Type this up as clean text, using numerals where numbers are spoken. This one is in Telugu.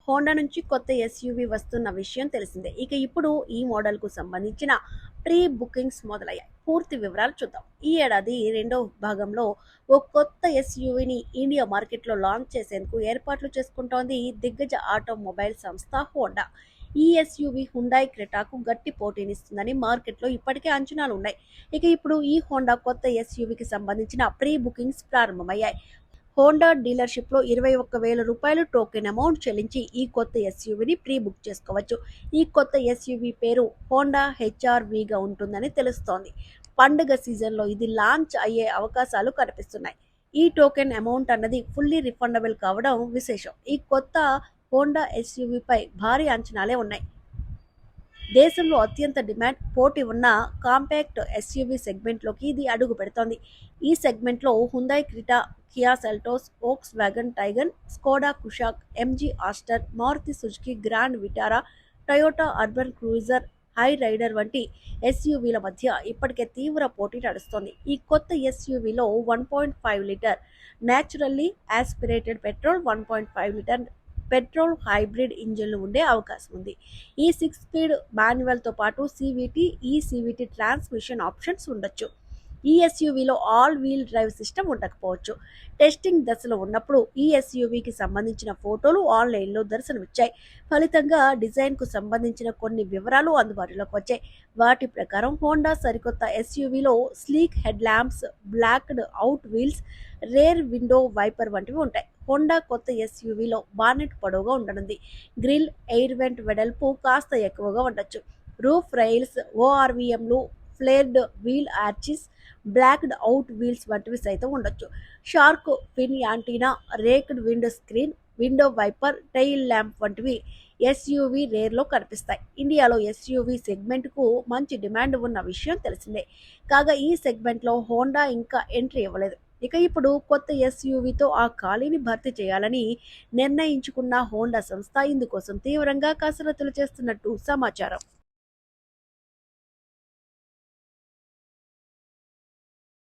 హోండా నుంచి కొత్త ఎస్యూవీ వస్తున్న విషయం తెలిసిందే. ఇక ఇప్పుడు ఈ మోడల్‌కు సంబంధించిన ప్రీ బుకింగ్స్ మొదలయ్యాయి. పూర్తి వివరాలు చూద్దాం. ఈ ఏడాది రెండో భాగంలో ఓ కొత్త ఎస్యూవీని ఇండియా మార్కెట్‌లో లాంచ్ చేసేందుకు ఏర్పాట్లు చేసుకుంటోంది దిగ్గజ ఆటోమొబైల్ సంస్థ హోండా. ఈ ఎస్యూవీ హుండాయ్ క్రెటాకు గట్టి పోటీనిస్తుందని మార్కెట్‌లో ఇప్పటికే అంచనాలున్నాయి. ఇక ఇప్పుడు ఈ హోండా కొత్త ఎస్యూవీకి సంబంధించిన ప్రీ బుకింగ్స్ ప్రారంభమయ్యాయి. హోండా డీలర్షిప్లో రూ. 21,000 టోకెన్ అమౌంట్ చెల్లించి ఈ కొత్త ఎస్యూవీని ప్రీ బుక్ చేసుకోవచ్చు. ఈ కొత్త ఎస్యూవీ పేరు హోండా హెచ్ఆర్‌వీగా ఉంటుందని తెలుస్తోంది. పండుగ సీజన్లో ఇది లాంచ్ అయ్యే అవకాశాలు కనిపిస్తున్నాయి. ఈ టోకెన్ అమౌంట్ అన్నది ఫుల్లీ రిఫండబుల్ కావడం విశేషం. ఈ కొత్త హోండా ఎస్యూవీపై భారీ అంచనాలే ఉన్నాయి. దేశంలో అత్యంత డిమాండ్, పోటీ ఉన్న కాంపాక్ట్ ఎస్యూవీ సెగ్మెంట్లోకి ఇది అడుగు పెడుతోంది. ఈ సెగ్మెంట్లో Hyundai Creta, Kia Seltos, Volkswagen Taigun, Skoda Kushaq, MG Astor, Maruti Suzuki Grand Vitara, Toyota Urban Cruiser, Hyryder వంటి ఎస్యూవీల మధ్య ఇప్పటికే తీవ్ర పోటీ నడుస్తోంది. ఈ కొత్త ఎస్యూవీలో 1.5 litre naturally aspirated petrol, 1.5 litre petrol hybrid ఇంజిన్లు ఉండే అవకాశం ఉంది. ఈ 6 స్పీడ్ మాన్యువల్తో పాటు సివిటి, ఈసివిటి ట్రాన్స్మిషన్ ఆప్షన్స్ ఉండొచ్చు. ఈ ఎస్యూవీలో ఆల్ వీల్ డ్రైవ్ సిస్టమ్ ఉండకపోవచ్చు. టెస్టింగ్ దశలో ఉన్నప్పుడు ఈ ఎస్యూవీకి సంబంధించిన ఫోటోలు ఆన్లైన్లో దర్శనమిచ్చాయి. ఫలితంగా డిజైన్కు సంబంధించిన కొన్ని వివరాలు అందుబాటులోకి వచ్చాయి. వాటి ప్రకారం హోండా సరికొత్త ఎస్యూవీలో sleek head lamps, blacked out wheels, rear window wiper వంటివి ఉంటాయి. హోండా కొత్త ఎస్యూవీలో బానెట్ పొడవుగా ఉండనుంది. గ్రిల్, ఎయిర్ వెంట్ వెడల్పు కాస్త ఎక్కువగా ఉండొచ్చు. రూఫ్ రైల్స్, ఓఆర్వీఎంలు, flared wheel arches, blacked out wheels వంటివి సైతం ఉండొచ్చు. Shark fin antenna, raked windscreen, window wiper, tail lamp వంటివి ఎస్యూవీ రేర్లో కనిపిస్తాయి. ఇండియాలో ఎస్యూవీ సెగ్మెంట్కు మంచి డిమాండ్ ఉన్న విషయం తెలిసిందే. కాగా ఈ సెగ్మెంట్లో హోండా ఇంకా ఎంట్రీ ఇవ్వలేదు. ఇక ఇప్పుడు కొత్త ఎస్యూవీతో ఆ ఖాళీని భర్తీ చేయాలని నిర్ణయించుకున్న హోండా సంస్థ ఇందుకోసం తీవ్రంగా కసరత్తులు చేస్తున్నట్టు సమాచారం.